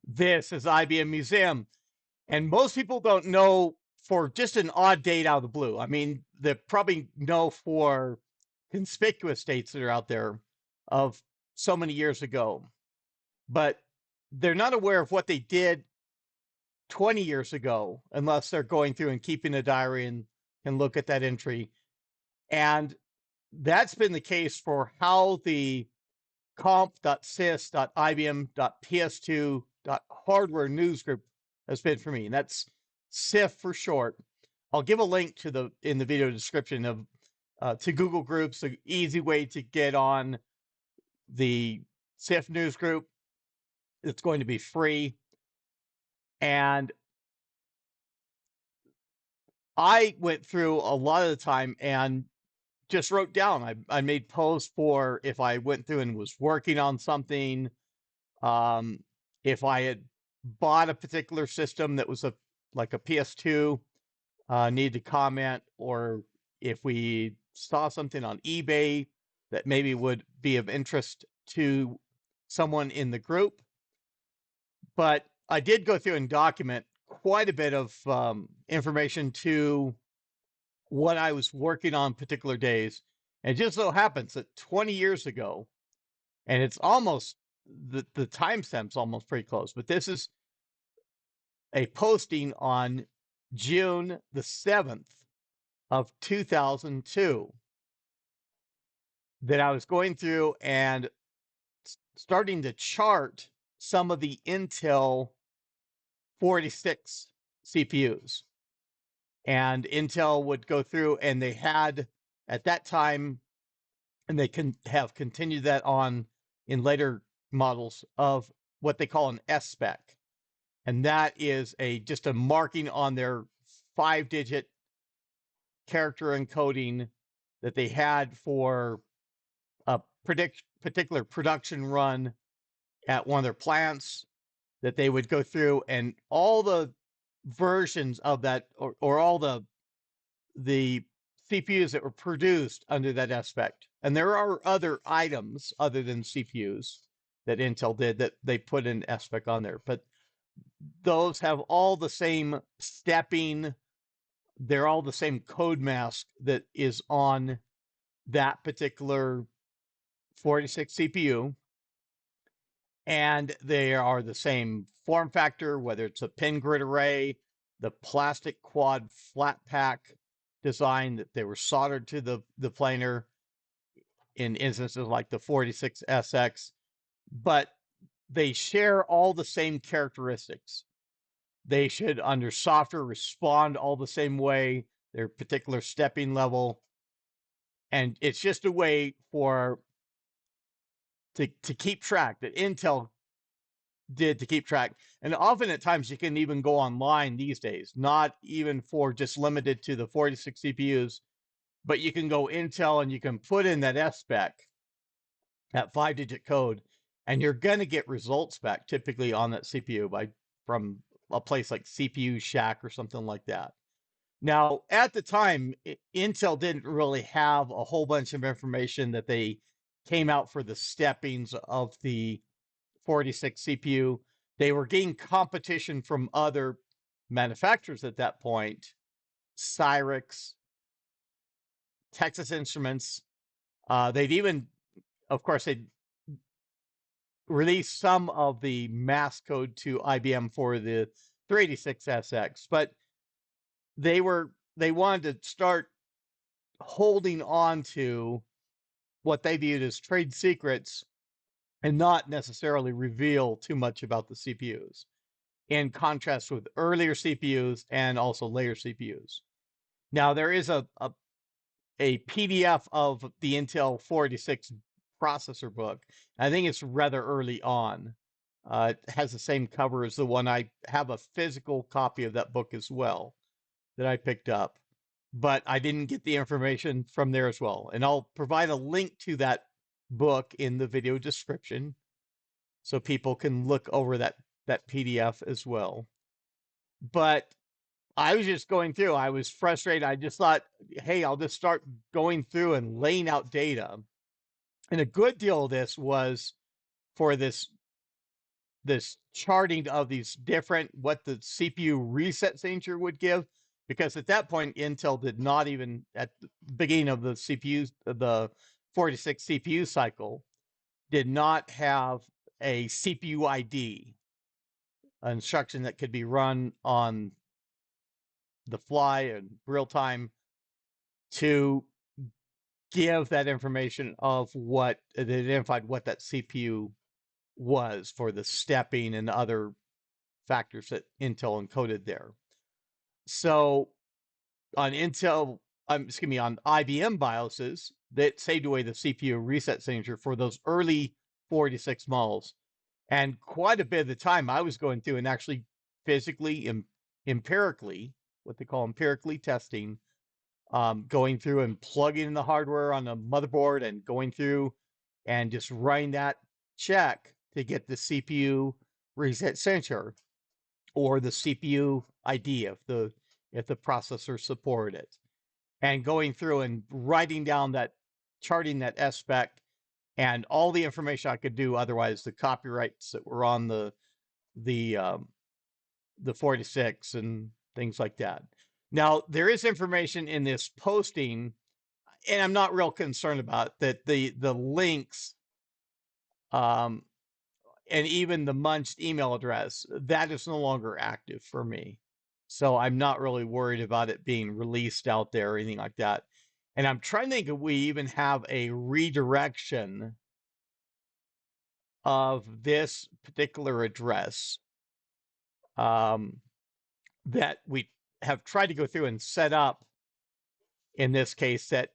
This is IBM Museum. And most people don't know for just an odd date out of the blue. I mean, they probably know for conspicuous dates that are out there of so many years ago, but they're not aware of what they did 20 years ago unless they're going through and keeping a diary and can look at that entry. And that's been the case for how the comp.sys.ibm.ps2.hardware newsgroup has been for me. And that's CIPH for short. I'll give a link to the in the video description of to Google Groups, an easy way to get on the CIPH news group. It's going to be free. And I went through a lot of the time and just wrote down. I made posts for if I went through and was working on something, if I had bought a particular system that was like a PS2, needed to comment, or if we saw something on eBay that maybe would be of interest to someone in the group. But I did go through and document quite a bit of information to what I was working on particular days. And it just so happens that 20 years ago, and it's almost the timestamp's almost pretty close, but this is a posting on June the 7th of 2002 that I was going through and starting to chart some of the Intel 46 CPUs. And Intel would go through and they had at that time, and they can have continued that on in later models of what they call an S-spec. And that is just a marking on their 5-digit character encoding that they had for a particular production run at one of their plants, that they would go through and all the versions of that or all the CPUs that were produced under that S-spec. And there are other items other than CPUs that Intel did that they put in S-spec on there, but those have all the same stepping. They're all the same code mask that is on that particular 46 CPU. And they are the same form factor, whether it's a pin grid array, the plastic quad flat pack design that they were soldered to the planar in instances like the 46SX, but they share all the same characteristics. They should, under software, respond all the same way, their particular stepping level. And it's just a way for to keep track that Intel did to keep track. And often at times you can even go online these days, not even for just limited to the 46 CPUs, but you can go Intel and you can put in that S-spec, that 5-digit code, and you're going to get results back typically on that CPU from a place like CPU Shack or something like that. Now, at the time, Intel didn't really have a whole bunch of information that they came out for the steppings of the 46 CPU. They were getting competition from other manufacturers at that point, Cyrix, Texas Instruments. They'd even, of course, they'd released some of the mask code to IBM for the 386SX, but they wanted to start holding on to what they viewed as trade secrets and not necessarily reveal too much about the CPUs, in contrast with earlier CPUs and also later CPUs. Now, there is a PDF of the Intel 486 processor book. I think it's rather early on. It has the same cover as the one. I have a physical copy of that book as well that I picked up, but I didn't get the information from there as well. And I'll provide a link to that book in the video description so people can look over that PDF as well. But I was just going through. I was frustrated. I just thought, hey, I'll just start going through and laying out data. And a good deal of this was for this this charting of these different, what the CPU reset signature would give, because at that point, Intel did not even, at the beginning of the CPU, the 46 CPU cycle, did not have a CPU ID, an instruction that could be run on the fly and real time to give that information of what it identified what that CPU was for the stepping and other factors that Intel encoded there. So on Intel, excuse me, on IBM BIOSes, that saved away the CPU reset signature for those early 46 models. And quite a bit of the time I was going through and actually physically, empirically, what they call empirically testing, going through and plugging in the hardware on the motherboard and going through and just running that check to get the CPU reset signature or the CPU ID if the processor supported it, and going through and writing down that, charting that S-spec and all the information I could do. Otherwise, the copyrights that were on the 46 and things like that. Now, there is information in this posting, and I'm not real concerned about that. The links, and even the munched email address, that is no longer active for me. So I'm not really worried about it being released out there or anything like that. And I'm trying to think if we even have a redirection of this particular address, that we have tried to go through and set up in this case, that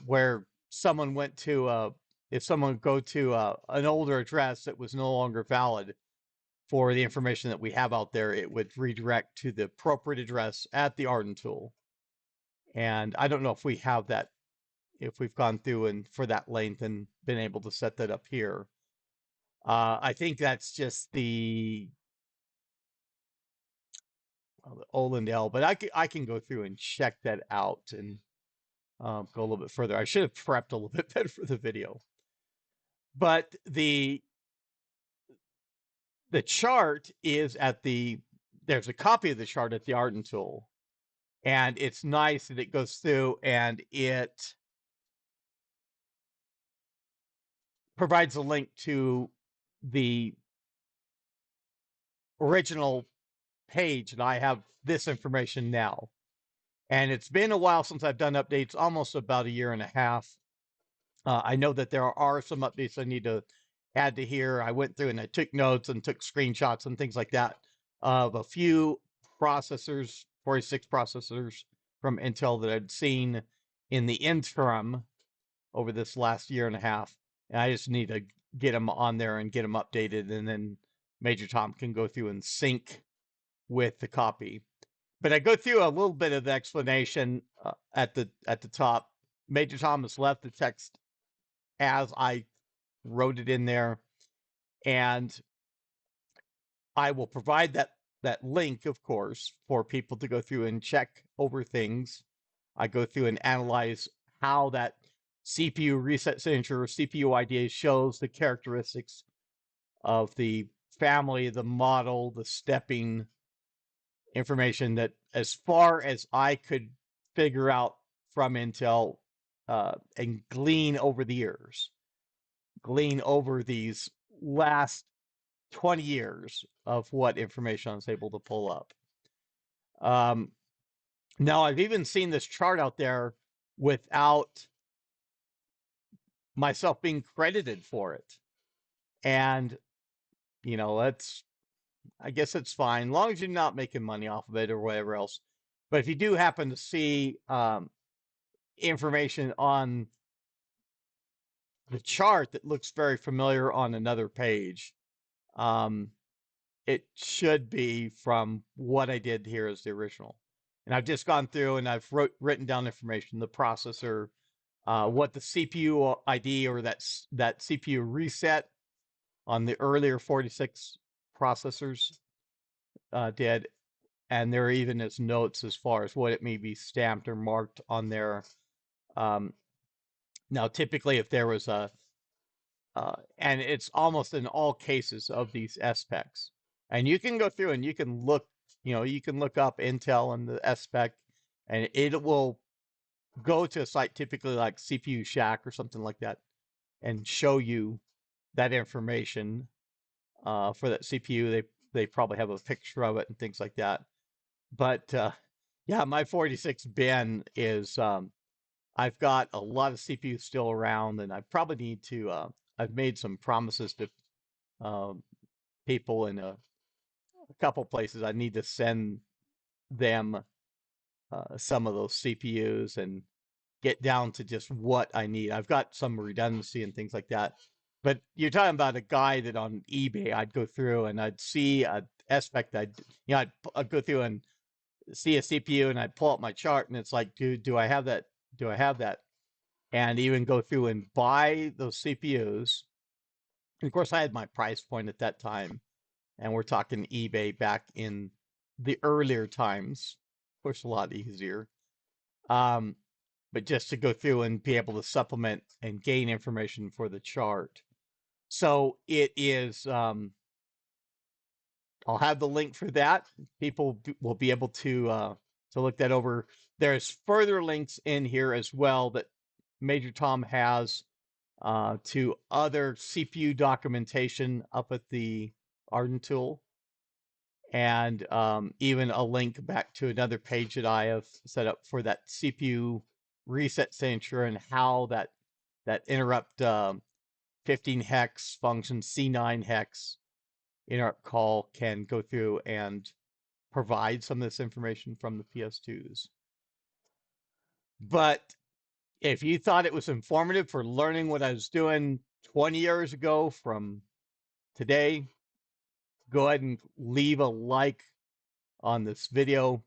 where someone went to, if someone would go to an older address that was no longer valid for the information that we have out there, it would redirect to the appropriate address at the Arden tool. And I don't know if we have that, if we've gone through and for that length and been able to set that up here. I think that's just the Olendale, but I can go through and check that out and go a little bit further. I should have prepped a little bit better for the video. But the chart is at the, there's a copy of the chart at the Arden tool. And it's nice that it goes through and it provides a link to the original page. And I have this information now. And it's been a while since I've done updates, almost about a year and a half. I know that there are some updates I need to add to here. I went through and I took notes and took screenshots and things like that of a few processors, 46 processors from Intel that I'd seen in the interim over this last year and a half. And I just need to get them on there and get them updated. And then Major Tom can go through and sync with the copy. But I go through a little bit of the explanation at the top. Major Tom has left the text as I wrote it in there, and I will provide that link, of course, for people to go through and check over things. I go through and analyze how that CPU reset signature or CPU ID shows the characteristics of the family, the model, the stepping information that, as far as I could figure out from Intel and glean over the years, glean over these last 20 years of what information I was able to pull up. Now, I've even seen this chart out there without myself being credited for it. And, you know, I guess it's fine, as long as you're not making money off of it or whatever else. But if you do happen to see information on the chart that looks very familiar on another page, it should be from what I did here as the original. And I've just gone through and I've written down information, the processor, what the CPU ID or that CPU reset on the earlier 46 processors did. And there even is notes as far as what it may be stamped or marked on there. Now, typically, if there was And it's almost in all cases of these S-specs. And you can go through and you can look, you can look up Intel and the S-spec, and it will go to a site typically like CPU Shack or something like that and show you that information for that CPU. They probably have a picture of it and things like that. But yeah, my 46 bin is I've got a lot of CPUs still around, and I probably need to. I've made some promises to um, people in a couple places. I need to send them some of those CPUs and get down to just what I need. I've got some redundancy and things like that. But you're talking about a guy that on eBay, I'd go through and I'd see a aspect. I'd go through and see a CPU and I'd pull up my chart and it's like, do I have that? Do I have that? And even go through and buy those CPUs. And of course, I had my price point at that time, and we're talking eBay back in the earlier times. Of course, a lot easier. Um, but just to go through and be able to supplement and gain information for the chart. So it is. I'll have the link for that. People will be able to look that over. There's further links in here as well that Major Tom has to other CPU documentation up at the Arden tool, and even a link back to another page that I have set up for that CPU reset signature and how that interrupt 15 hex function C9 hex interrupt call can go through and provide some of this information from the PS2s. But if you thought it was informative for learning what I was doing 20 years ago from today, go ahead and leave a like on this video.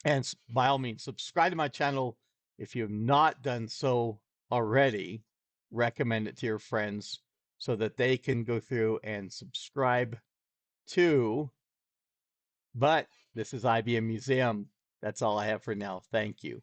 And by all means, subscribe to my channel if you have not done so already. Recommend it to your friends so that they can go through and subscribe too. But this is IBM Museum. That's all I have for now. Thank you.